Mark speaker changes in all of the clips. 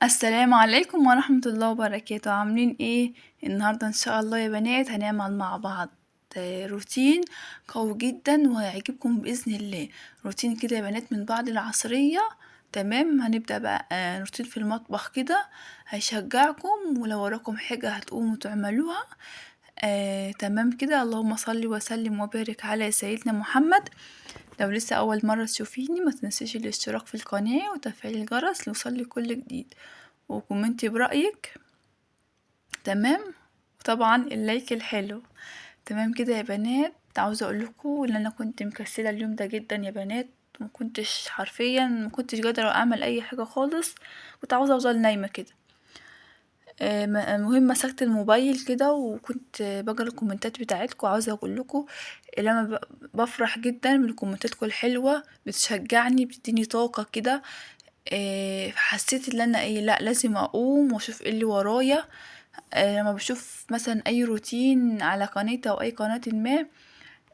Speaker 1: السلام عليكم ورحمة الله وبركاته، عاملين ايه؟ النهاردة ان شاء الله يا بنات هنعمل مع بعض روتين قوي جدا وهيعجبكم بإذن الله. روتين كده يا بنات من بعد العصرية. تمام، هنبدأ بقى روتين في المطبخ كده هيشجعكم، ولو وراكم حاجة هتقوموا تعملوها. تمام كده. اللهم صل وسلم وبارك على سيدنا محمد. لو لسه أول مرة تشوفيني ما تنسيش الاشتراك في القناة وتفعيل الجرس ليوصلك كل جديد، وكومنتي برأيك. تمام، وطبعا اللايك الحلو. تمام كده يا بنات. عاوزة اقول لكم ان انا كنت مكسلة اليوم ده جدا يا بنات، ما كنتش قادرة اعمل اي حاجة خالص. كنت عاوزة افضل نايمة كده. المهم مسكت الموبايل كده وكنت بقرا الكومنتات بتاعتكم. عاوزة اقول لكم لما بفرح جدا من كومنتاتكم الحلوة، بتشجعني بتديني طاقة كده. حسيت ان انا لا لازم اقوم واشوف ايه اللي ورايا. لما بشوف مثلا اي روتين على قناتي او اي قناة ما،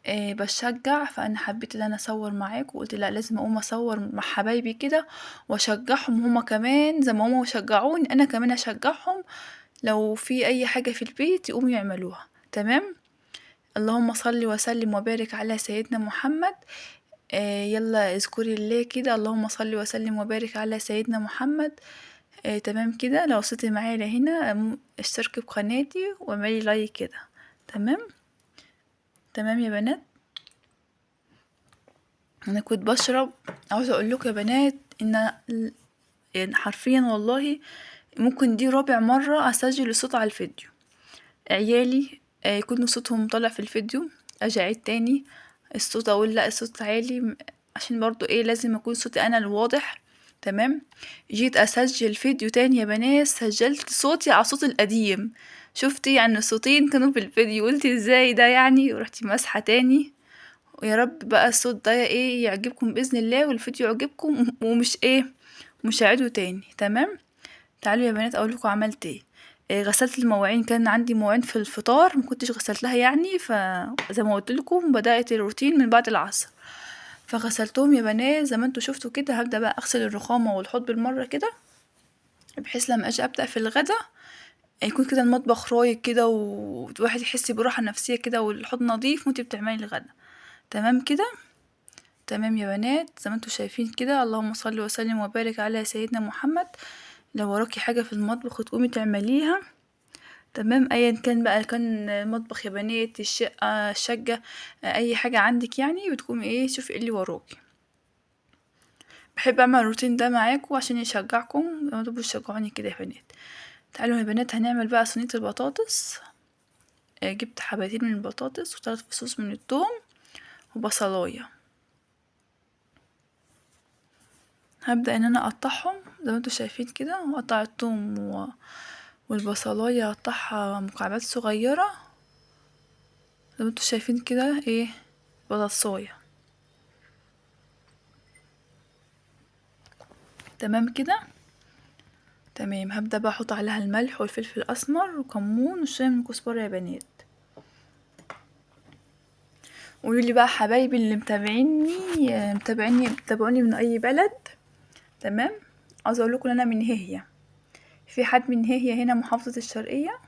Speaker 1: بشجع. فانا حبيت ان انا اصور معاكم وقلت لا لازم اقوم اصور مع حبايبي كده واشجعهم هما كمان زي ما هما شجعوني، انا كمان اشجعهم. لو في اي حاجة في البيت يقوموا يعملوها. تمام. اللهم صل وسلم وبارك على سيدنا محمد. يلا اذكري الله كده، اللهم صل وسلم وبارك على سيدنا محمد. تمام كده. لو وصلتي معايا لهنا اشتركي بقناتي واعملي لايك كده. تمام. تمام يا بنات. انا كنت بشرب. عاوزه اقول لكم يا بنات ان يعني حرفيا والله ممكن دي رابع مره اسجل الصوت على الفيديو. عيالي يكونوا صوتهم طالع في الفيديو، اجي اعيد تاني الصوت اقول لا الصوت عالي، عشان برضو ايه لازم يكون صوتي انا الواضح. تمام. جيت اسجل فيديو تاني يا بنات، سجلت صوتي على الصوت القديم. شفتي يعني الصوتين كانوا في الفيديو، قلت ازاي ده يعني، ورحتي مسحة تاني. ويا رب بقى الصوت ده ايه يعجبكم باذن الله والفيديو يعجبكم ومش ايه مش هعيده تاني. تمام. تعالوا يا بنات اقول لكم عملت ايه. غسلت المواعين، كان عندي مواعين في الفطار ما كنتش غسلتها يعني، فزي ما قلت لكم بدأت الروتين من بعد العصر. فغسلتهم يا بنات زي ما انتوا شفتوا كده. هبدأ بقى اغسل الرخامة والحوض بالمرة كده، بحيث لما اجي ابدأ في الغدا يكون كده المطبخ رايق كده والواحد يحس براحة نفسية كده والحوض نظيف وانتي بتعملي الغدا. تمام كده. تمام يا بنات زي ما انتوا شايفين كده. اللهم صل وسلم وبارك على سيدنا محمد. لو وراكي حاجة في المطبخ وتقومي تعمليها. تمام، ايا كان بقى، كان مطبخ يا بنات، الشقة، الشقة، اي حاجة عندك يعني، بتقومي ايه شوفي ايه اللي وراكي. بحب اعمل الروتين ده معاكم عشان يشجعكم لما تبقوا تشجعوني كده يا بنات. تعالوا يا بنات هنعمل بقى صينية البطاطس. جبت حبتين من البطاطس وثلاث فصوص من الثوم وبصلاية. هبدأ ان انا اقطعهم زي ما انتوا شايفين كده، واقطع الثوم والبصلاية اقطعها مكعبات صغيرة زي ما انتوا شايفين كده ايه بطاطساية. تمام كده. تمام. هبدأ بقى احط عليها الملح والفلفل الاسمر وكمون وشوية من الكزبرة يا بنات. قولولي بقى حبايبي اللي متابعوني من اي بلد. تمام. عاوزه اقول لكم انا من هي. في حد من هي هنا محافظة الشرقية؟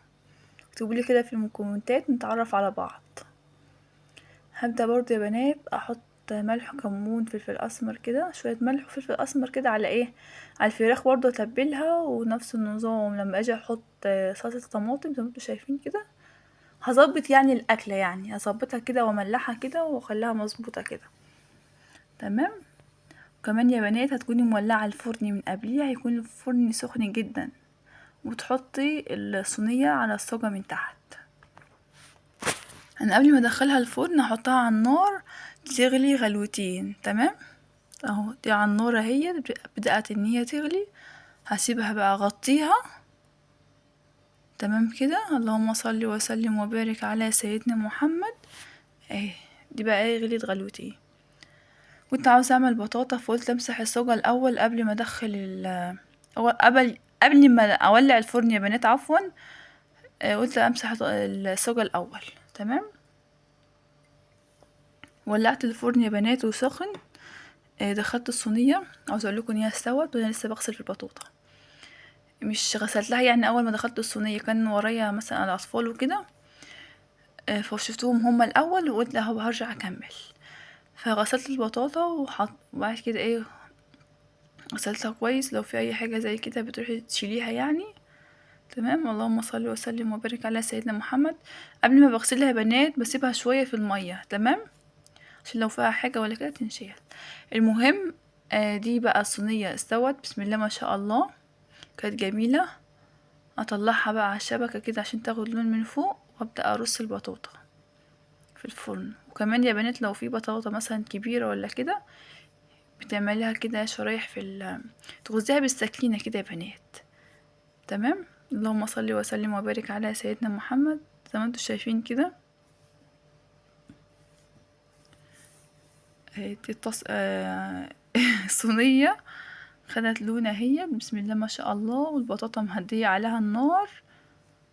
Speaker 1: اكتبولي كده في الكومنتات نتعرف على بعض. هبدأ برضو يا بنات احط ملح كمون فلفل اسمر كده، شوية ملح وفلفل اسمر كده على ايه، على الفراخ برضو اتبلها. ونفس النظام لما اجي احط صلصة طماطم زي ما انتوا شايفين كده. هظبط يعني الاكلة، يعني هظبطها كده واملحها كده واخليها مظبوطة كده. تمام. وكمان يا بنات هتكوني مولعة الفرن من قبليها، هيكون الفرن سخن جدا، وتحطي الصينية على الصاجة من تحت. انا قبل ما ادخلها الفرن هحطها على النار تغلي غلوتين. تمام. اهو دي على النار اهي بدأت ان هي تغلي. هسيبها بقى اغطيها. تمام كده. اللهم صل وسلم وبارك على سيدنا محمد. اهي دي بقى ايه غليت غلوتين. كنت عاوزة اعمل بطاطا فقلت امسح الصاجة الاول قبل ما ادخل قبل ما اولع الفرن يا بنات عفوا. قلت امسح الصاجة الاول. تمام. ولعت الفرن يا بنات وسخن. دخلت الصينية. عاوزة اقول لكم ان هي استوت وانا لسه بغسل في البطاطا. مش غسلتها يعني اول ما دخلت الصينيه، كان ورايا مثلا الاطفال وكده، فشفتهم هما الاول وقلت لا هو هرجع اكمل. فغسلت البطاطا وبعد كده ايه غسلتها كويس، لو في اي حاجه زي كده بتروحي تشيليها يعني. تمام. اللهم صل وسلم وبارك على سيدنا محمد. قبل ما بغسلها يا بنات بسيبها شويه في الميه، تمام، عشان لو فيها حاجه ولا كده تنشيها. المهم دي بقى الصينيه استوت بسم الله ما شاء الله، كانت جميله. اطلعها بقى على الشبكه كده عشان تاخد لون من فوق، وابدا ارص البطاطا في الفرن. وكمان يا بنات لو في بطاطا مثلا كبيره ولا كده، بتعمليها كده شرايح تغزيها بالسكينه كده يا بنات. تمام. اللهم صل وسلم وبارك على سيدنا محمد. زي ما انتوا شايفين كده الصينيه خدت لونها هي بسم الله ما شاء الله، والبطاطا مهديه عليها النار.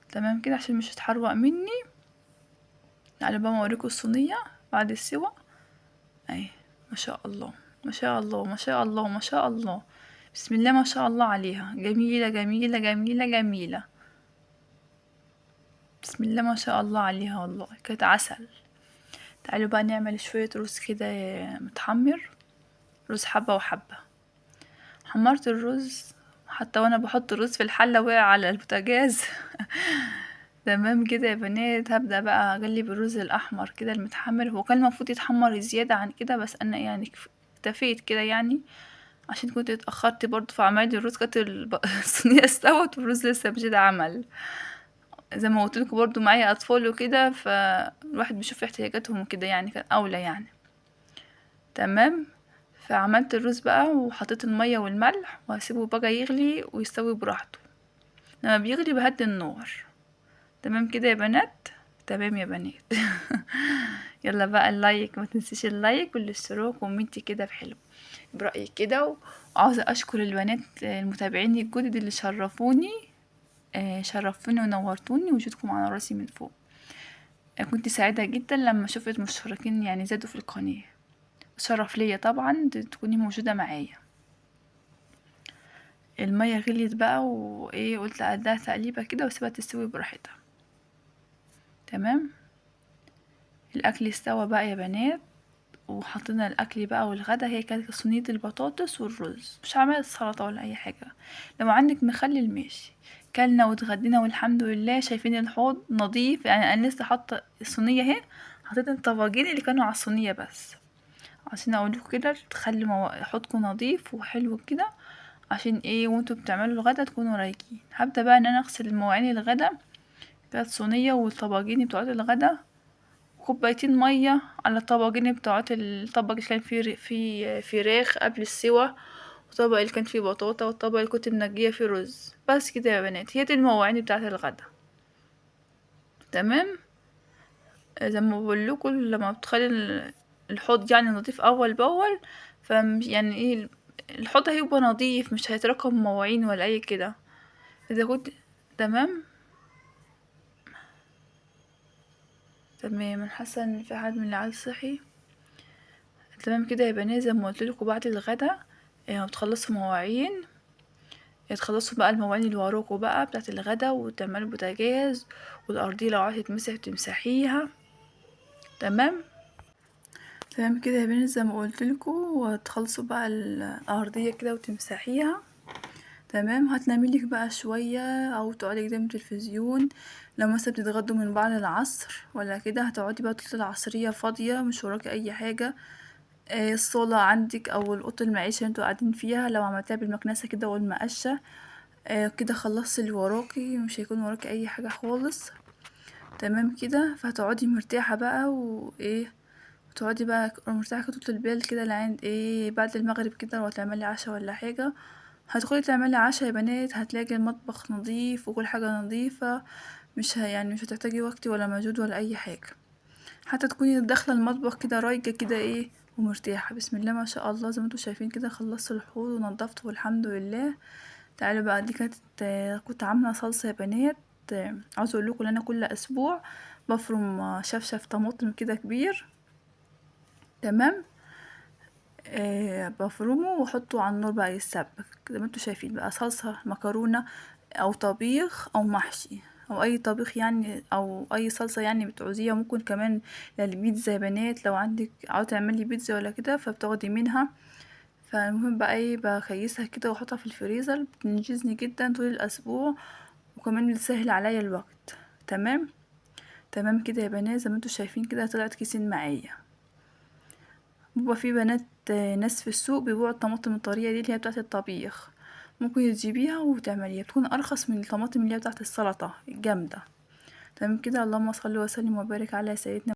Speaker 1: تمام كده عشان مش هتحرق مني. تعالوا بقى اوريكم الصينيه بعد السوا اهي. ما شاء الله ما شاء الله ما شاء الله ما شاء الله، بسم الله ما شاء الله عليها، جميلة جميلة جميلة جميلة. بسم الله ما شاء الله عليها، والله كانت عسل. تعالوا بقى نعمل شوية رز كده متحمر، رز حبة وحبة. حمرت الرز حتى وانا بحط الرز في الحلة وقع على البوتاجاز. تمام كده يا بنات. هبدأ بقى اقلب الرز الاحمر كده المتحمر، هو كان المفروض يتحمر زيادة عن كده، بس انا يعني اكتفيت كده يعني، عشان كنت اتأخرت برضه في عمايل الرز. كانت الصينية استوت والرز لسه مش اتعمل. زي ما قلت لكم برضه معايا اطفال وكده، فالواحد بيشوف احتياجاتهم وكده يعني، كان اولى يعني. تمام. فعملت الرز بقى وحطيت المية والملح وهسيبه بقى يغلي ويستوي براحته. لما بيغلي بهدي النار. تمام كده يا بنات. تمام يا بنات. يلا بقى اللايك، ما تنسيش اللايك والاشتراك وكومنتي كده بحلو برأيك كده. وعاوزة أشكر البنات المتابعين الجدد اللي شرفوني، شرفتوني ونورتوني وجودكم على راسي من فوق. كنت سعيدة جدا لما شفت مشتركين يعني زادوا في القناة. شرف ليا طبعا تكوني موجودة معايا. المية غليت بقى وايه قلت اديها تقليبة كده واسيبها تستوي براحتها. تمام. الاكل استوى بقى يا بنات، وحطينا الاكل بقى والغدا. هي كانت صينيه البطاطس والرز، مش عملت سلطه ولا اي حاجه. لو عندك مخلل ماشي. كلنا واتغدينا والحمد لله. شايفين الحوض نظيف يعني، انا لسه حاطه الصينيه اهي، حطيت الطباجين اللي كانوا على الصينيه بس، عشان اقول لكم كده تخلي حوضكم نظيف وحلو كده، عشان ايه وانتوا بتعملوا الغدا تكونوا رايقين. هبدا بقى ان انا اغسل المواعين الغدا، كانت صينيه والطباجين بتوعات الغدا، كوبايتين مية على الطبقين بتوعات الطبق اللي كان فيه فراخ قبل السوا، والطبق اللي كان فيه بطاطا، والطبق اللي كنت منجية فيه رز. بس كده يا بنات، هي دي المواعين بتاعة الغدا. تمام. زي ما بقولكوا لما بتخلي الحوض يعني نضيف اول باول، يعني ايه الحوض هيبقى نظيف، مش هيتراكم مواعين ولا اي كده اذا كنت. تمام. تمام. انا حاسه ان في حد من العيال صحي. تمام كده يا بنات. زي ما قلتلكوا بعد الغدا بتخلصوا مواعين، تخلصوا بقى المواعين اللي وراكوا بقى بتاعت الغدا، وتعملوا بوتاجاز، والارضية لو عايزة تمسح تمسحيها. تمام. تمام كده يا بنات. زي ما قلتلكوا وتخلصوا بقى الارضية كده وتمسحيها. تمام. هتناميلك بقى شوية او تقعدي قدام التلفزيون. لو مثلا بتتغدوا من بعد العصر ولا كده، هتقعدي بقى طول العصرية فاضية مش وراكي اي حاجة. الصالة عندك او الأوضة المعيشة اللي انتوا قاعدين فيها، لو عملتها بالمكنسة كده والمقشة كده خلصتي اللي وراكي، مش هيكون وراكي اي حاجة خالص. تمام كده. فهتقعدي مرتاحة بقى وايه، وتقعدي بقى مرتاحة كده طول البال كده لعند ايه بعد المغرب كده. لو هتعملي عشا ولا حاجة، هتدخلي تعملي عشا يا بنات، هتلاقي المطبخ نظيف وكل حاجة نظيفة. مش يعني مش هتحتاجي وقت ولا مجهود ولا اي حاجة، حتى تكوني داخلة المطبخ كده رايقة كده ايه ومرتاحة. بسم الله ما شاء الله. زي ما انتوا شايفين كده خلصت الحوض ونضفته والحمد لله. تعالوا بقى. دي كانت كنت عاملة صلصة يا بنات. عاوزة اقول لكم ان انا كل اسبوع بفرم شفشف طماطم كده كبير. تمام. بفرمه واحطه على النار بقى يتسبك زي ما انتوا شايفين بقى، صلصة مكرونة او طبيخ او محشي او اي طبيخ يعني، او اي صلصة يعني بتعوزيها. ممكن كمان للبيتزا يا بنات، لو عندك عاوزة تعملي بيتزا ولا كده فبتاخدي منها. فالمهم بقى ايه، بخيسها كده واحطها في الفريزر، بتنجزني جدا طول الاسبوع، وكمان بتسهل عليا الوقت. تمام. تمام كده يا بنات، زي ما انتوا شايفين كده طلعت كيسين معايا. بيبقى في بنات ناس في السوق بيبيعوا الطماطم الطرية دي اللي هي بتاعة الطبيخ، ممكن تجيبيها وتعمليها، بتكون ارخص من الطماطم اللي هي بتاعة السلطة الجامدة. تمام كده. اللهم صل وسلم وبارك على سيدنا